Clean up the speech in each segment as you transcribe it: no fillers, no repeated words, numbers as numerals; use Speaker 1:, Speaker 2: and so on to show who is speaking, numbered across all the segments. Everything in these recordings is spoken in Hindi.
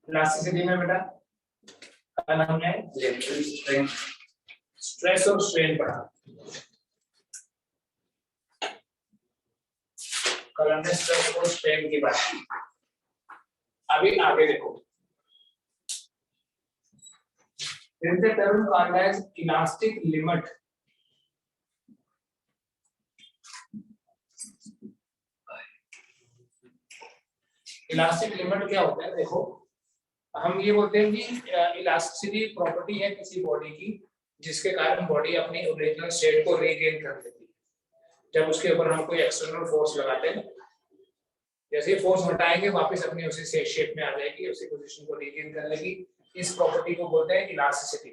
Speaker 1: इलास्टिसिटी में बेटा कल हमने स्ट्रेस और स्ट्रेन पढ़ा। कल हमने स्ट्रेस और स्ट्रेन की बात की। अभी आगे देखो, there is a term called as elastic limit. Elastic limit क्या होता है? देखो, हम ये बोलते हैं कि इलास्टिसिटी प्रॉपर्टी है किसी बॉडी की जिसके कारण बॉडी अपनी ओरिजिनल स्टेट को रीगेन कर लेती है। जब उसके ऊपर हम कोई एक्सटर्नल फोर्स लगाते हैं, जैसे ही फोर्स हटाएंगे वापस अपनी उसी शेप में आ जाएगी, उसी पोजीशन को रीगेन कर लेगी। इस प्रॉपर्टी को बोलते हैं इलास्टिसिटी।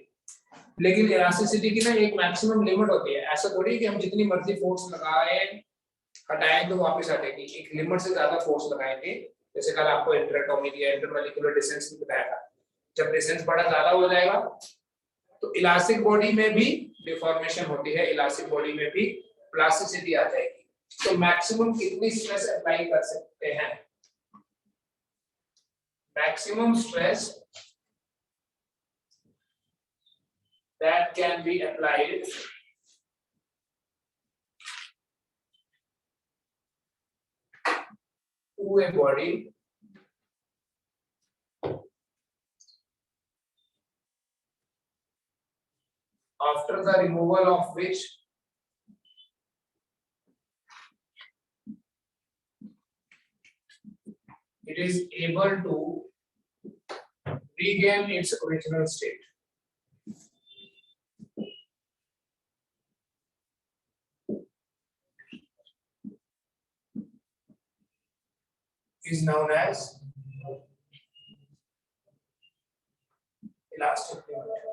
Speaker 1: लेकिन इलास्टिसिटी की ना एक मैक्सिमम लिमिट होती है। ऐसा थोड़ी है कि हम जितनी मर्जी फोर्स लगाए हटाएं तो वापस आ जाएगी। एक लिमिट से ज्यादा फोर्स लगाएंगे, जैसे कल आपको इंटरएटॉमिक या इंटरमॉलिक्यूलर डिस्टेंस भी बताया था, जब डिस्टेंस बड़ा ज्यादा हो जाएगा तो इलास्टिक बॉडी में भी डिफॉर्मेशन होती है, इलास्टिक बॉडी में भी प्लास्टिसिटी आ जाएगी। तो मैक्सिमम कितनी स्ट्रेस अप्लाई कर सकते हैं? Maximum stress that can be applied to a body after the removal of which it is able to regain its original state. Is known as elastic limit.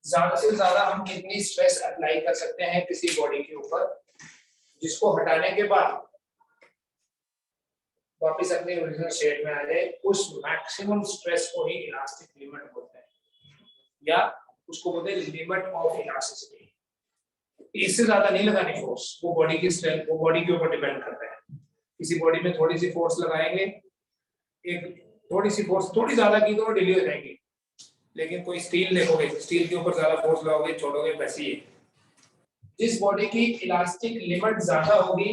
Speaker 1: ज्यादा से ज्यादा हम कितनी स्ट्रेस अप्लाई कर सकते हैं किसी बॉडी के ऊपर जिसको हटाने के बाद वापस अपने ओरिजिनल स्टेट में आ जाए? उस मैक्सिमम स्ट्रेस को ही इलास्टिक लिमिट बोलते हैं, या उसको बोलते हैं लिमिट ऑफ इलास्टिसिटी। इससे ज्यादा नहीं लगानी फोर्स, वो बॉडी की स्ट्रेंथ, वो बॉडी के ऊपर डिपेंड करता है। किसी बॉडी में थोड़ी सी फोर्स लगाएंगे, एक थोड़ी सी फोर्स थोड़ी ज्यादा की तो डिले हो जाएगी। लेकिन कोई स्टील देखोगे, स्टील के ऊपर ज्यादा फोर्स लगाओगे, छोड़ोगे, वैसे ही है। जिस बॉडी की इलास्टिक लिमिट ज्यादा होगी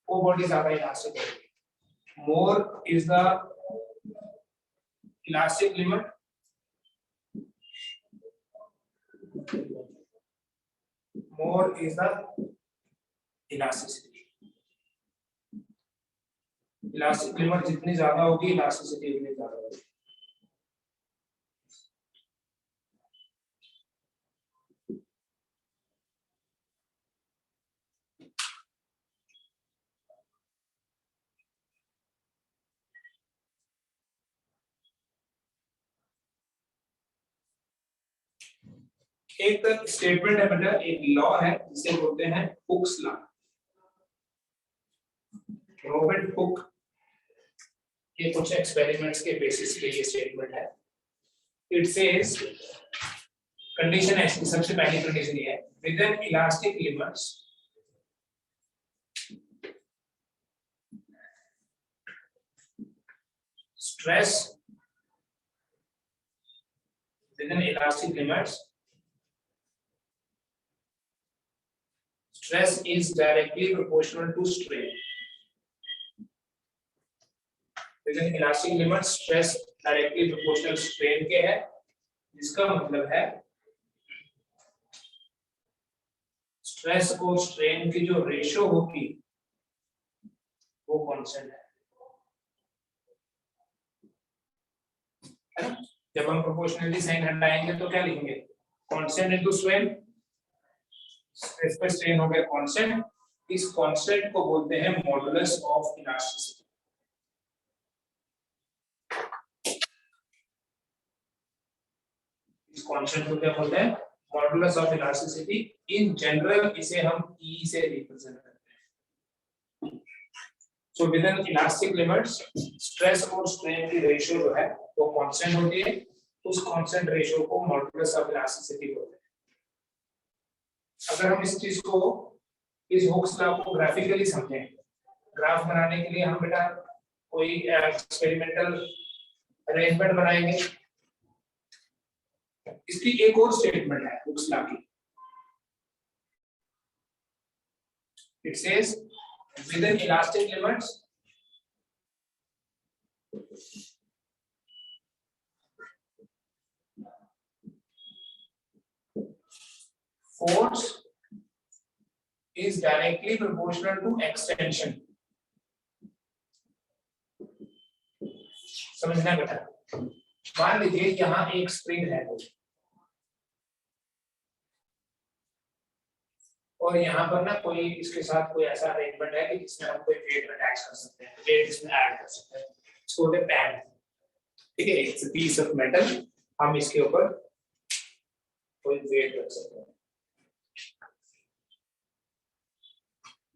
Speaker 1: वो बॉडी ज्यादा इलास्टिक होगी। More is the elastic limit, more is the elasticity. Elastic limit जितनी ज्यादा होगी इलास्टिसिटी उतनी ज्यादा होगी। एक स्टेटमेंट है बेटा, एक लॉ है जिसे बोलते हैं हुक्स लॉ। रॉबर्ट हुक के कुछ एक्सपेरिमेंट्स के बेसिस पे ये स्टेटमेंट है। इट सेज, कंडीशन है इसकी, सबसे पहली कंडीशन ये है, with N elastic limits stress, with N elastic limits stress is directly proportional to strain. Within elastic limit stress directly proportional strain के है, जिसका मतलब है स्ट्रेस और स्ट्रेन की जो रेशियो होगी वो कांस्टेंट है ना? जब हम प्रोपोर्शनलिटी साइन हटाएंगे तो क्या लिखेंगे? Constant into strain. स्ट्रेस पे स्ट्रेन हो गया कांस्टेंट, इस कांस्टेंट को बोलते हैं मॉडुलस ऑफ इलास्टिसिटी। इस कांस्टेंट को क्या बोलते हैं? Modulus of elasticity. In general इसे हम E से रिप्रेजेंट करते हैं। So with in elastic limits stress और स्ट्रेन की रेशियो जो है वो कांस्टेंट होती है, उस कांस्टेंट रेशियो को मॉडुलस ऑफ इलास्टिसिटी बोलते हैं। अगर हम इस चीज को, इस हुक्स लॉ को ग्राफिकली समझें, ग्राफ बनाने के लिए हम बेटा कोई एक्सपेरिमेंटल अरेंजमेंट बनाएंगे। इसकी एक और स्टेटमेंट है हुक्स लॉ की, it says within elastic limits force is directly proportional to extension। समझना बेटा, मान लीजिए यहाँ एक स्प्रिंग है और यहाँ पर ना कोई इसके साथ कोई ऐसा अरेंजमेंट है कि जिसमें हम कोई वेट अटैच कर सकते हैं, वेट इसमें ऐड कर सकते हैं, इसको बोलते हैं पैड। ठीक है, it's a piece of metal, हम इसके ऊपर कोई वेट रख सकते हैं।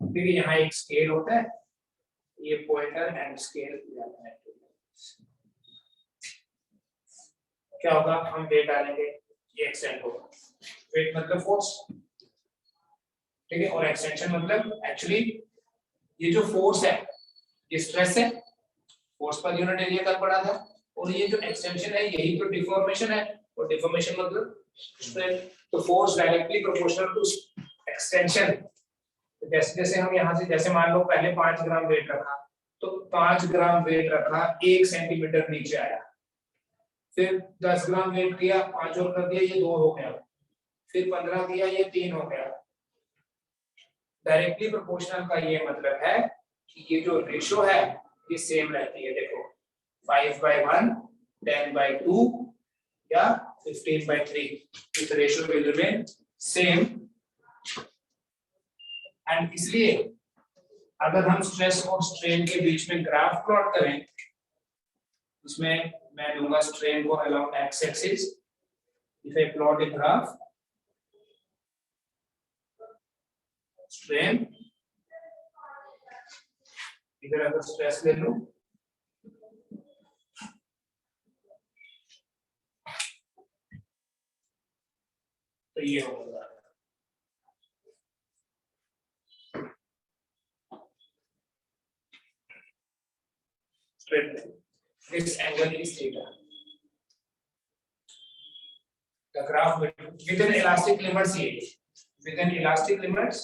Speaker 1: ठीक है, यहाँ एक स्केल होता है, ये पॉइंटर एंड स्केल जाता है। क्या होगा, हम वेट डालेंगे, ये एक्सटेंड होगा। वेट मतलब फोर्स, ठीक है, और एक्सटेंशन मतलब एक्चुअली ये जो फोर्स है ये स्ट्रेस है, फोर्स पर यूनिट एरिया कल पड़ा था, और ये जो एक्सटेंशन है यही तो डिफॉर्मेशन है, और डिफॉर्मेशन मतलब स्ट्रेन। तो force directly proportional to extension. जैसे जैसे हम यहाँ से, जैसे मान लो पहले 5 ग्राम वेट रखा, तो 5 ग्राम वेट रखा, 1 सेंटीमीटर नीचे आया, फिर 10 ग्राम वेट किया, 5 और कर दिया, ये 2 हो गया, फिर 15 किया, ये 3 हो गया। डायरेक्टली प्रोपोर्शनल का ये मतलब है कि ये जो रेशो है ये सेम रहती है। देखो 5/1, 10/2 या 15/3, this ratio will remain same। And इसलिए अगर हम स्ट्रेस और स्ट्रेन के बीच में ग्राफ प्लॉट करें, इसमें मैं लूंगा स्ट्रेन को along x axis, if I plot a graph strain, इधर अगर स्ट्रेस ले लूं तो ये होगा straight line. This angle is theta. The graph within elastic limits here. Within elastic limits,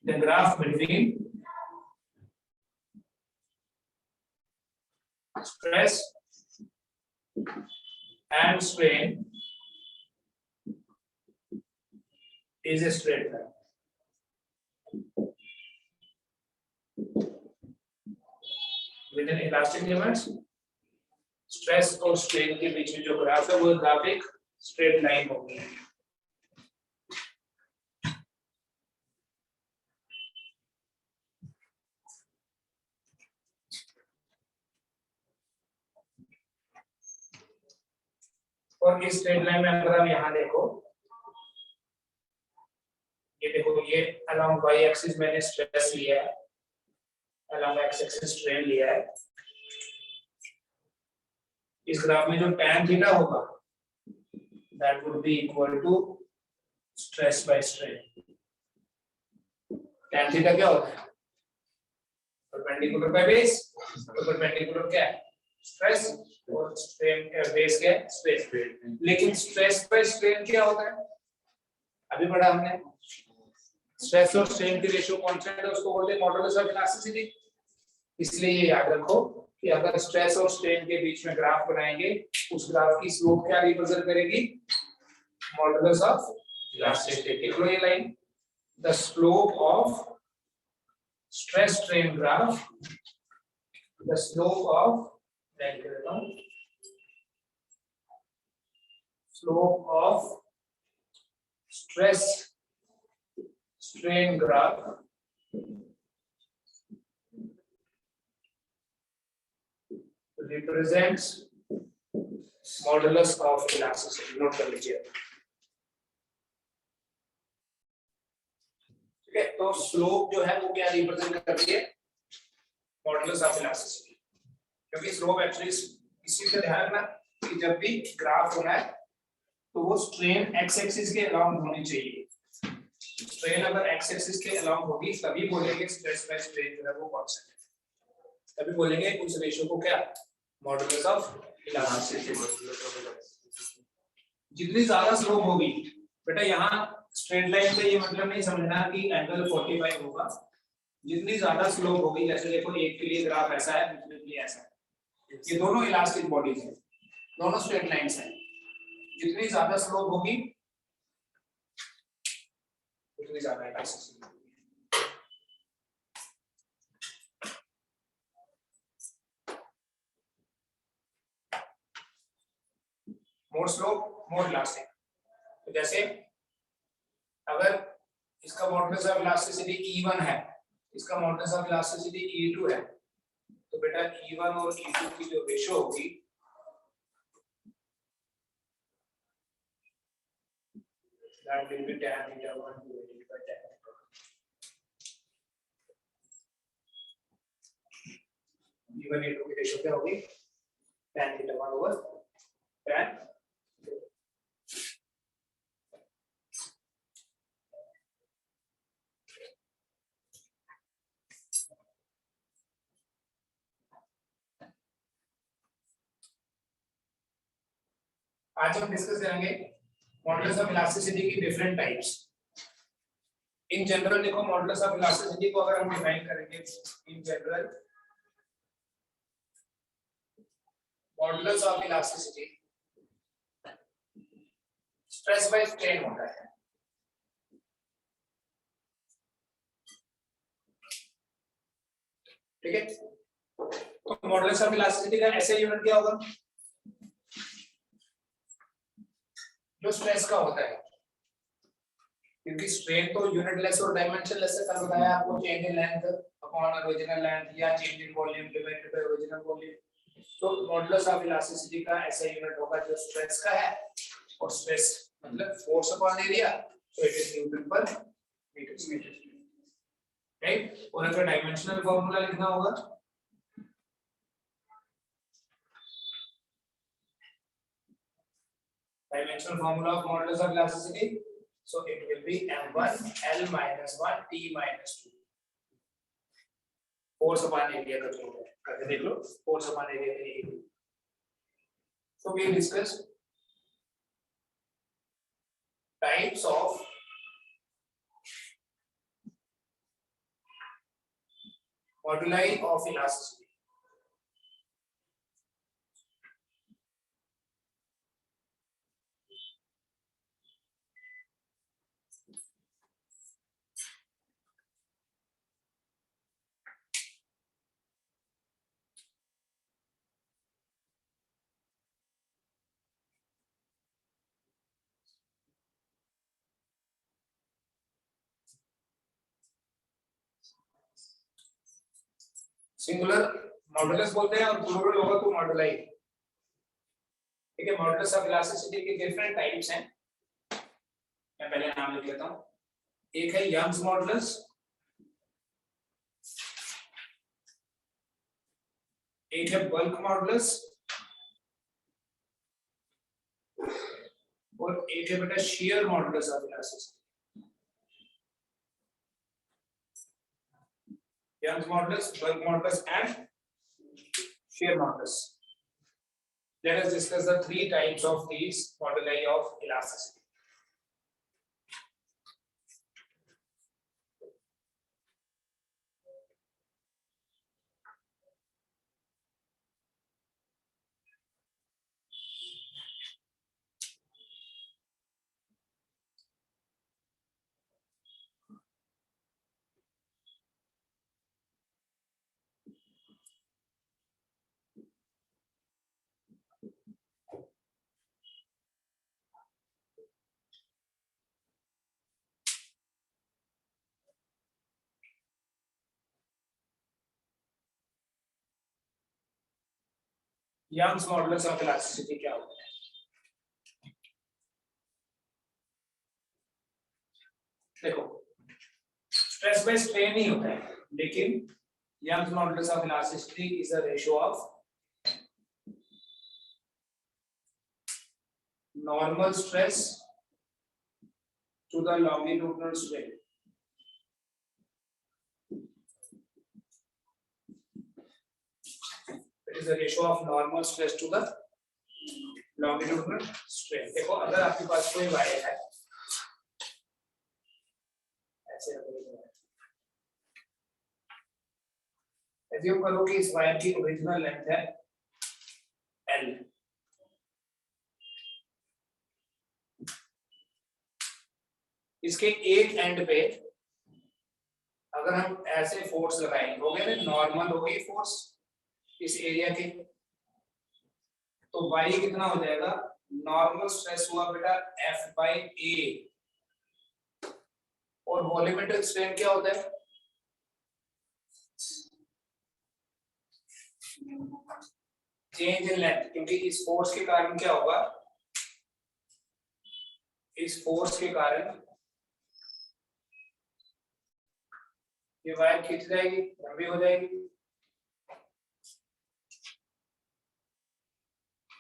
Speaker 1: the graph between stress and strain is a straight line. Within elastic limits, stress और strain के बीच में जो ग्राफ है वो ग्राफ एक स्ट्रेट लाइन होगी। और इस स्ट्रेट लाइन में अगर आप यहाँ देखो, ये देखो, ये अलोंग y एक्सिस मैंने स्ट्रेस लिया है, अलोंग x एक्सिस स्ट्रेन लिया है। इस ग्राफ में जो tan थीटा होगा that would be equal to stress by strain। tan theta क्या होता है, परपेंडिकुलर बाय बेस, तो परपेंडिकुलर क्या है, स्ट्रेस, और स्ट्रेन बेस क्या है, स्ट्रेन। लेकिन स्ट्रेस बाय स्ट्रेन क्या होता है, अभी पढ़ा हमने, स्ट्रेस और स्ट्रेन की रेशियो कांस्टेंट है, उसको बोलते हैं मॉडुलस ऑफ इलास्टिसिटी। इसलिए ये याद रखो कि अगर स्ट्रेस और स्ट्रेन के बीच में ग्राफ बनाएंगे, उस ग्राफ की स्लोप क्या रिप्रेजेंट करेगी, मॉडुलस ऑफ इलास्टिसिटी। लिख लो ये line, the slope of stress strain graph, the slope of, slope of stress strain graph represents modulus of elasticity। Note कर लीजिए। ठीक है, तो स्लोप जो है वो क्या रिप्रेजेंट करती है, मॉडुलस ऑफ इलास्टिसिटी। क्योंकि स्लोप एक्चुअली इसी से ध्यान रखना कि जब भी ग्राफ होना है तो वो स्ट्रेन एक्स एक्सिस के अलोंग होनी चाहिए। स्ट्रेन अगर एक्स एक्सिस के अलोंग होगी तभी बोलेंगे स्ट्रेस बाय स्ट्रेन जो है वो कांस्टेंट है, तभी बोलेंगे उस रेशियो को क्या, मॉडुलस ऑफ इलास्टिसिटी। जितनी ज्यादा स्लोप होगी बेटा, यहाँ स्ट्रेट लाइन पे ये मतलब नहीं समझना कि एंगल 45 होगा, जितनी ज्यादा स्लोप होगी, जैसे देखो एक के लिए ग्राफ ऐसा है, दूसरे के लिए ऐसा है, ये दोनों इलास्टिक बॉडीज हैं, दोनों स्ट्रेट लाइंस हैं, जितनी ज्यादा स्लोप होगी उतनी ज्यादा इलास्टिसिटी होगी। मोर स्लोप मोर इलास्टिक। तो जैसे अगर इसका मॉडुलस ऑफ इलास्टिसिटी E1 है, इसका मॉडुलस ऑफ इलास्टिसिटी E2 है, तो बेटा E1 और E2 की जो रेशियो होगी that will be tan theta 1 divided by tan theta 1। E1 E2 की रेशियो क्या होगी, tan theta 1 over tan। आज हम डिस्कस करेंगे मॉडुलस ऑफ इलास्टिसिटी की डिफरेंट टाइप्स। इन जनरल देखो, मॉडुलस ऑफ इलास्टिसिटी को अगर हम डिफाइन करेंगे, in general modulus of elasticity stress by strain होता है। ठीक है, तो मॉडुलस ऑफ इलास्टिसिटी का ऐसे यूनिट क्या होगा, जो स्ट्रेस का होता है, क्योंकि स्ट्रेन तो यूनिटलेस और डायमेंशनलेस से कल बताया आपको, change in length upon original length या change in volume divided by original volume. तो मॉडुलस ऑफ इलास्टिसिटी का ऐसा यूनिट होगा जो स्ट्रेस का है, और स्ट्रेस मतलब फोर्स अपॉन एरिया, तो इट इज न्यूटन पर मीटर स्क्वायर। राइट, और अगर डायमेंशनल फार्मूला लिखना होगा, dimensional formula of modulus of elasticity, so it will be m1 l minus 1 t minus 2 force upon area का जो है करके देख लो, force upon area के लिए। so we discuss types of moduli of elasticity। Singular modulus बोलते हैं और प्लूरल होगा तो मॉडुलाई। ठीक है, मॉडुलस ऑफ इलास्टिसिटी के डिफरेंट टाइप्स हैं, मैं पहले नाम लिख लेता हूं। एक है यंग्स मॉडुलस, एक है बल्क मॉडुलस, और एक है बेटा shear modulus of elasticity. Young's modulus, bulk modulus, and shear modulus. Let us discuss the three types of these moduli of elasticity. Young's modulus of elasticity क्या होता है? देखो, स्ट्रेस बाय स्ट्रेन ही होता है, लेकिन Young's modulus of elasticity is a ratio of normal stress to the longitudinal strain। That is the ratio of normal stress to the longitudinal strain. देखो अगर आपके पास कोई वायर है ऐसे एज्यूम करो कि इस वायर की ओरिजिनल लेंथ है L, इसके एक एंड पे अगर हम ऐसे फोर्स लगाएंगे हो गया ना, नॉर्मल हो गई फोर्स इस एरिया के, तो y कितना हो जाएगा, नॉर्मल स्ट्रेस हुआ बेटा F by A, और वॉल्यूमेट्रिक स्ट्रेन क्या होता है, चेंज इन लेंथ, क्योंकि इस फोर्स के कारण क्या होगा, इस फोर्स के कारण ये वायर खींच जाएगी, लंबी हो जाएगी,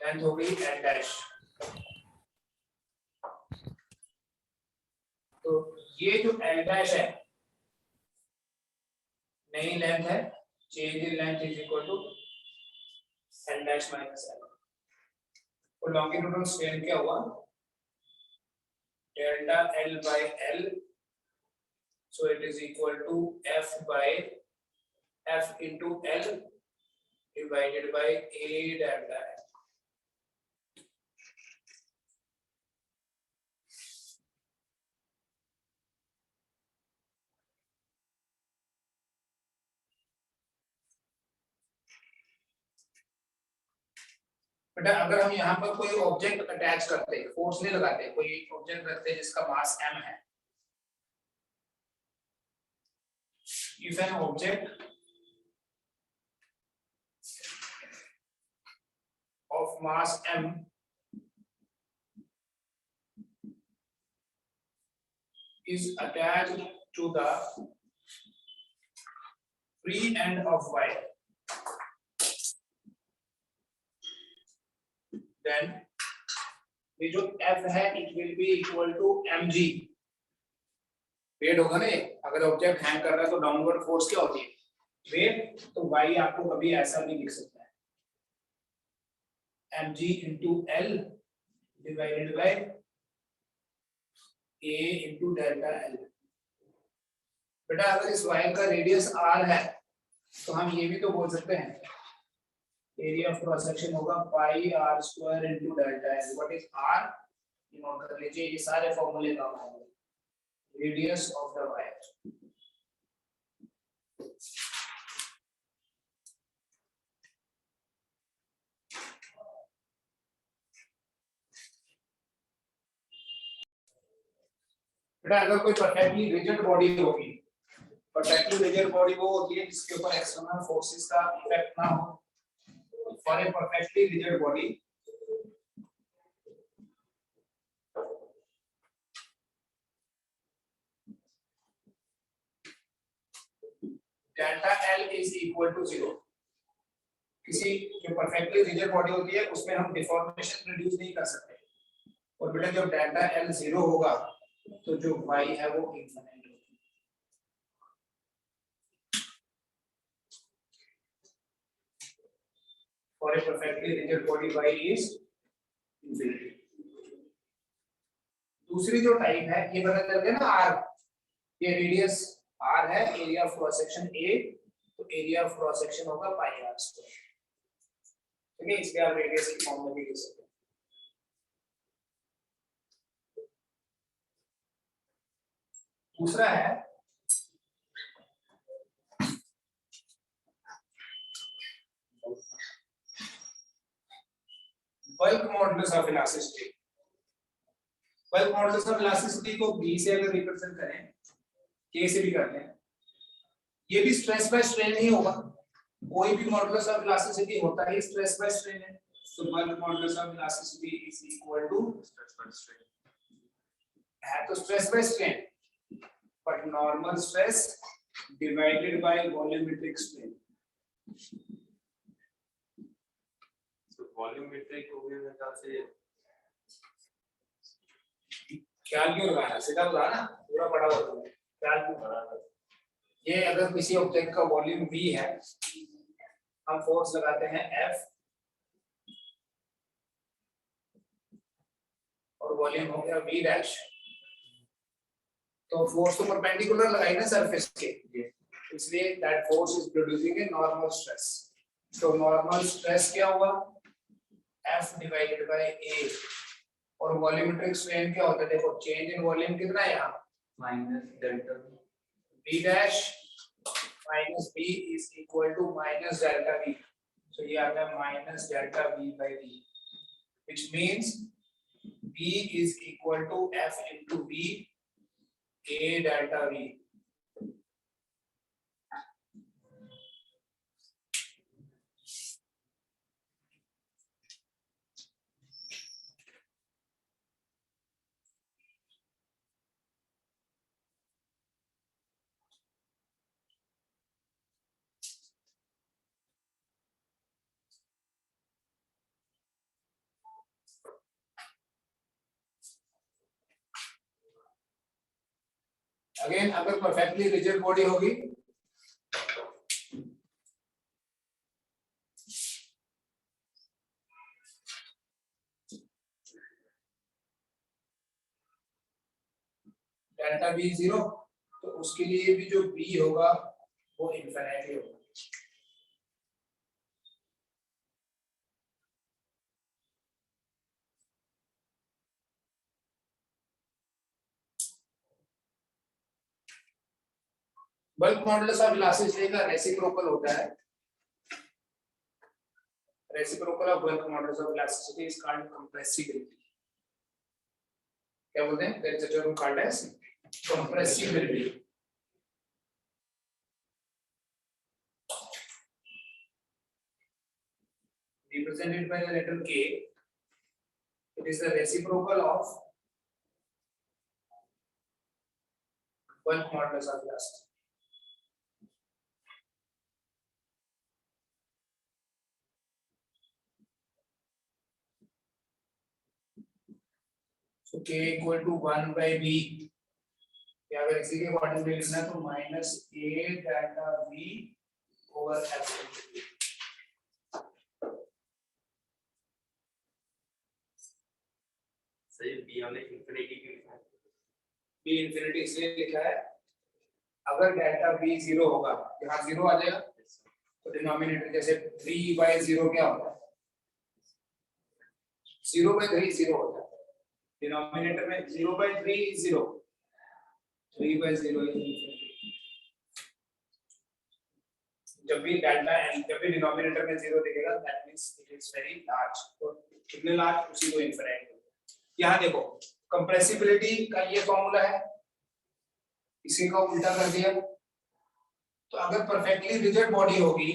Speaker 1: लेंथ हो गई L डैश। तो ये जो L डैश है नई लेंथ है, change in length is equal to L dash minus L, और लॉन्गिट्यूडनल स्ट्रेन क्या हुआ, delta L by L, so it is equal to F by F into L divided by A delta L. बेटा अगर हम यहाँ पर कोई ऑब्जेक्ट अटैच करते, फोर्स नहीं लगाते, कोई ऑब्जेक्ट रखते जिसका मास m है, if an object of mass m is attached to the free end of wire, then ये जो F है it will be equal to mg, weight होगा ना, अगर ऑब्जेक्ट हैंग कर रहा है तो डाउनवर्ड फोर्स क्या होती है, वेट, तो y आपको कभी ऐसा भी लिख सकता है mg into L divided by A into delta L। बेटा अगर इस वायर का रेडियस r है तो हम ये भी तो बोल सकते हैं एरिया ऑफ क्रॉस सेक्शन होगा पाई r square into delta L। What is r, note कर लीजिए, ये सारे फॉर्मूले काम आएंगे, रेडियस ऑफ द वायर, बेटा अगर कोई परफेक्टली रिजिड बॉडी होगी, परफेक्टली रिजिड बॉडी वो होती है जिसके ऊपर एक्सटर्नल फोर्सेस का इफेक्ट ना हो, for a perfectly rigid body delta L is equal to 0। किसी जो परफेक्टली रिजिड बॉडी होती है उसमें हम डिफॉर्मेशन रिड्यूस नहीं कर सकते, और बेटा जब डेल्टा L 0 होगा तो जो y है वो इंफिनिट होगा। For a perfectly rigid body y is infinity. दूसरी जो टाइप है ये पता चल गया ना, r, ये रेडियस r है, area of cross section a, तो एरिया ऑफ क्रॉस सेक्शन होगा पाई r स्क्वायर, ठीक है, इसलिए आप रेडियस की फॉर्म में भी लिख सकते हैं। दूसरा है bulk modulus of elasticity. Bulk modulus of elasticity को b से अगर रिप्रेजेंट करें, k से भी करते हैं, ये भी स्ट्रेस बाय स्ट्रेन ही होगा, कोई भी मॉडुलस ऑफ इलास्टिसिटी होता है स्ट्रेस बाय स्ट्रेन है, तो bulk modulus of elasticity is equal to stress by strain, है तो stress by strain, but normal stress divided by volumetric strain.
Speaker 2: तो वॉल्यूमेट्रिक हो गया मेरे ख्याल से,
Speaker 1: ख्याल क्यों लगाना, सीधा बता ना, पूरा पढ़ा हुआ तुमने, ख्याल क्यों लगाना। ये अगर किसी ऑब्जेक्ट का वॉल्यूम v है हम फोर्स लगाते हैं F और वॉल्यूम हो गया V डैश। तो फोर्स तो परपेंडिकुलर लगाई ना सरफेस के, इसलिए that force is producing a normal stress. तो नॉर्मल स्ट्रेस क्या हुआ, F डिवाइडेड बाय A। और वॉल्यूमेट्रिक स्ट्रेन क्या होता है, देखो चेंज इन वॉल्यूम कितना है यहाँ,
Speaker 2: minus delta
Speaker 1: V dash minus V is equal to minus delta V। तो ये आ गया minus delta V by V, which means V is equal to F into V A delta V। Again अगर परफेक्टली रिजिड बॉडी होगी डेल्टा V 0, तो उसके लिए भी जो V होगा वो इनफिनिटी होगा। बल्क मॉडुलस ऑफ इलास्टिसिटी का रेसिप्रोकल होता है। Reciprocal of bulk modulus of elasticity is called compressibility. क्या बोलते हैं, there is a term called as compressibility. Represented by the letter K, it is the reciprocal of bulk modulus of elasticity. So K equal to 1 by B, या अगर इसी के अकॉर्डिंग लिखना है तो minus A delta V over F।
Speaker 2: सही बी हमने इंफिनिटी क्यों लिखा है?
Speaker 1: B इंफिनिटी इसलिए लिखा है, अगर डेल्टा V 0 होगा, यहाँ 0 आ जाएगा, तो डिनोमिनेटर जैसे 3 by 0 क्या होता है, 0 by 3 0 होता है। डिनोमिनेटर में 0 by 3 is 0, 3 by 0 is infinity। जब भी डेल्टा n, जब भी डिनोमिनेटर में 0 दिखेगा, that means it is very large. तो कितने लार्ज, उसी को इनफिनिटी। यहाँ देखो कंप्रेसिबिलिटी का ये फॉर्मूला है, इसी को उल्टा कर दिया। तो अगर परफेक्टली रिजिड बॉडी होगी,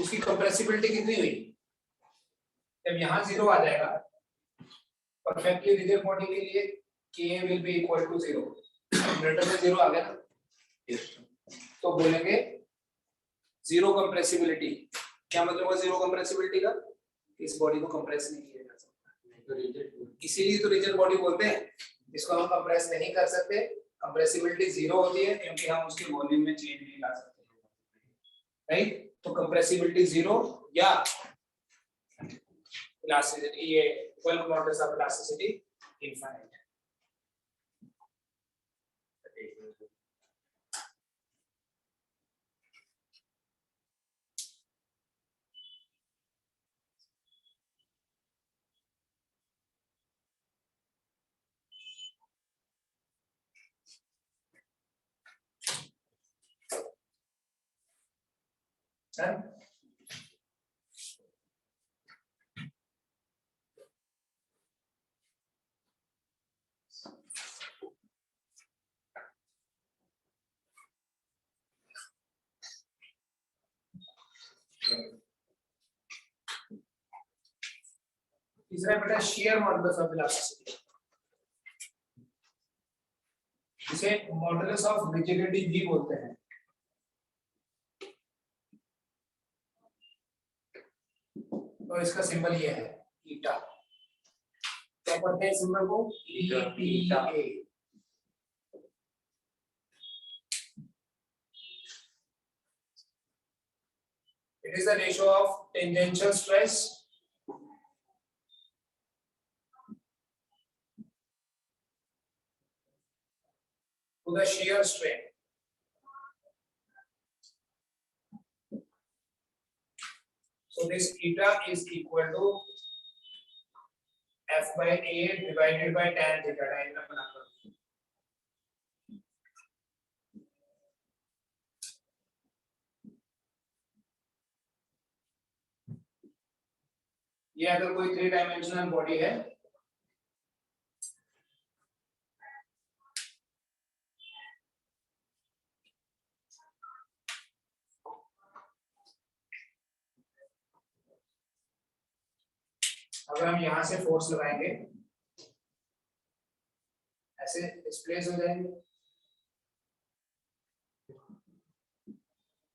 Speaker 1: उसकी कंप्रेसिबिलिटी कितनी हुई, जब यहाँ 0 आ जाएगा, परफेक्टली रिजिड बॉडी के लिए K will be equal to 0। Newton में 0 आ गया ना, तो बोलेंगे जीरो कंप्रेसिबिलिटी। क्या मतलब है जीरो कंप्रेसिबिलिटी का, इस बॉडी को कंप्रेस नहीं किया जा सकता, इसीलिए तो रिजिड बॉडी बोलते हैं। इसको हम कंप्रेस नहीं कर सकते, कंप्रेसिबिलिटी 0 होती है क्योंकि हम उसके वॉल्यूम में चेंज नहीं ला सकते, राइट। तो कंप्रेसिबिलिटी 0 या इलास्टिसिटी, ये bulk modulus of elasticity infinite. तीसरा बेटा शेयर मॉडुलस ऑफ इलास्टिसिटी, इसे मॉडुलस ऑफ रिजिडिटी भी बोलते हैं। तो इसका सिंबल ये है ईटा। क्या पढ़ते हैं सिंबल को, ईटा। It is the ratio of tangential stress to the shear strain. So this eta is equal to F by A divided by tan theta. Diagram बनाकर ये अगर कोई 3 डायमेंशनल बॉडी है अगर हम यहां से फोर्स लगाएंगे ऐसे डिस्प्लेस हो जाएंगे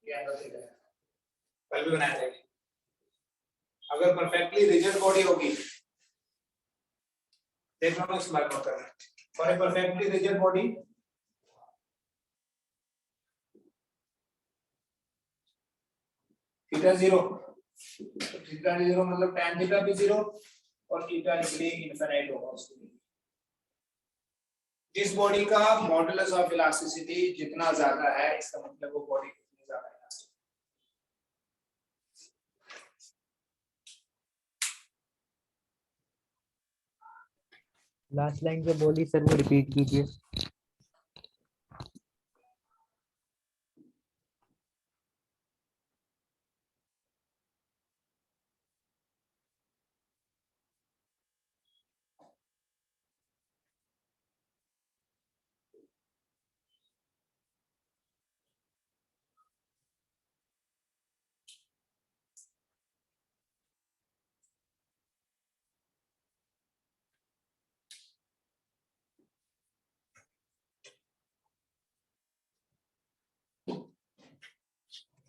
Speaker 1: ये एंगल थीटा है कल भी बनाया जाएगा अगर परफेक्टली रिजिड बॉडी होगी देख लो इस बात को करना for a perfectly rigid body theta 0 theta 0 मतलब tan थीटा भी 0 और थीटा इसलिए इनफिनिट होगा उसके लिए जिस बॉडी का मॉडुलस ऑफ इलास्टिसिटी जितना ज्यादा है इसका मतलब वो बॉडी कितनी ज्यादा इलास्टिक
Speaker 3: लास्ट लाइन जो बोली सर वो रिपीट कीजिए।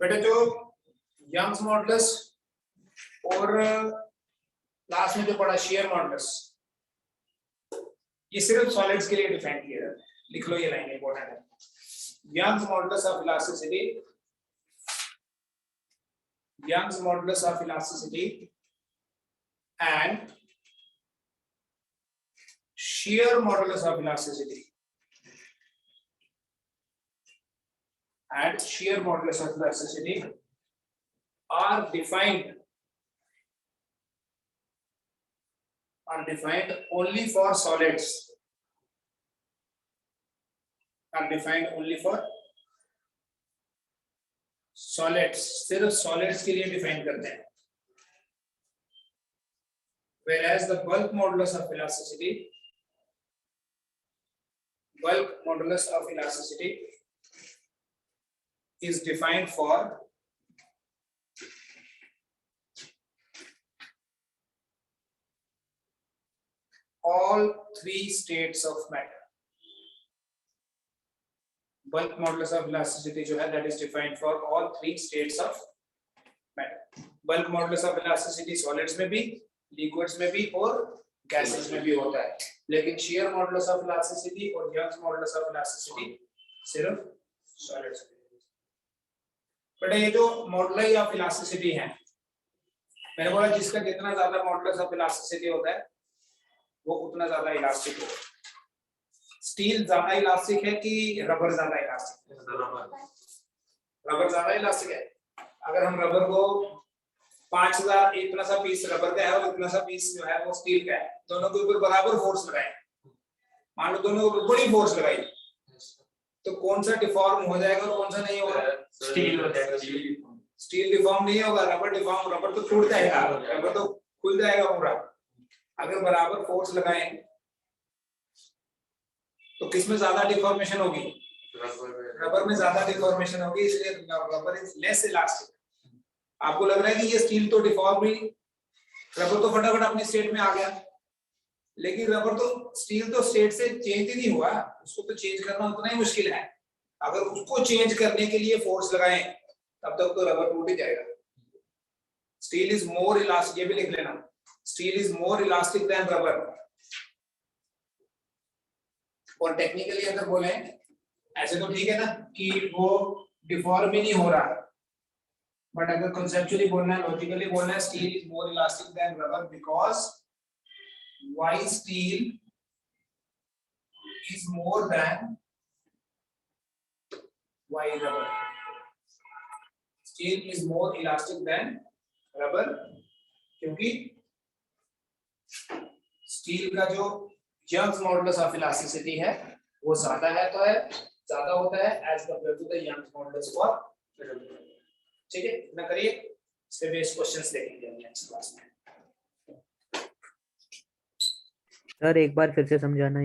Speaker 1: बेटा जो यंग्स मॉडुलस और लास्ट में जो पढ़ा शेयर मॉडुलस ये सिर्फ सॉलिड्स के लिए डिफाइन किया जाता है लिख लो ये लाइन इंपॉर्टेंट है Young's modulus of elasticity Young's modulus of elasticity and shear modulus of elasticity are defined only for solids सिर्फ सॉलिड्स के लिए डिफाइन करते हैं whereas the bulk modulus of elasticity is defined for all three states of matter. Bulk modulus of elasticity जो है that is defined for all three states of matter. Bulk modulus of elasticity solids में भी, liquids में भी और gases में भी होता है. लेकिन shear modulus of elasticity और Young's modulus of elasticity सिर्फ solids में. बट ये जो moduli of elasticity है, मैंने बोला जिसका जितना ज्यादा modulus of elasticity होता है, वो उतना ज्यादा इलास्टिक होगा. स्टील ज्यादा इलास्टिक है कि रबर ज्यादा इलास्टिक है? रबर ज्यादा इलास्टिक है. अगर हम रबर को 5000 इतना सा पीस रबर का है और इतना सा पीस जो है वो स्टील का है, दोनों के ऊपर बराबर फोर्स लगाए, मान लो दोनों के ऊपर बड़ी फोर्स लगाई, तो कौन सा डिफॉर्म हो जाएगा और कौन सा नहीं होगा?
Speaker 2: स्टील हो जाएगा.
Speaker 1: स्टील डिफॉर्म नहीं होगा, रबर डिफॉर्म, रबर तो टूट जाएगा, रबर तो खुल जाएगा पूरा. अगर बराबर फोर्स लगाएं तो किसमें ज्यादा डिफॉर्मेशन होगी? रबर में ज्यादा डिफॉर्मेशन होगी, इसलिए रबर इज लेस इलास्टिक. आपको लग रहा है कि ये स्टील तो डिफॉर्म हुई, रबर तो फटाफट अपने स्टेट में आ गया, लेकिन रबर तो स्टील तो स्टेट से चेंज ही नहीं हुआ, उसको तो चेंज करना उतना ही मुश्किल है. अगर उसको चेंज करने के लिए फोर्स लगाएं तब तक तो रबर टूट ही जाएगा. स्टील इज मोर इलास्टिक, ये भी लिख लेना, steel is more elastic than rubber. और टेक्निकली अगर बोले ऐसे तो ठीक है ना कि वो डिफॉर्म ही नहीं हो रहा, बट अगर conceptually बोलना है, logically बोलना है, steel is more elastic than rubber because why steel is more than why rubber? Steel is more elastic than rubber क्योंकि स्टील का जो यंग्स मॉडुलस ऑफ इलास्टिसिटी है वो ज्यादा है, तो है ज्यादा होता है as compare to the Young's modulus for rubber. ठीक है, इतना करिए, इस पे बेस्ड क्वेश्चंस देखेंगे हम नेक्स्ट क्लास में।
Speaker 3: सर एक बार फिर से समझाना।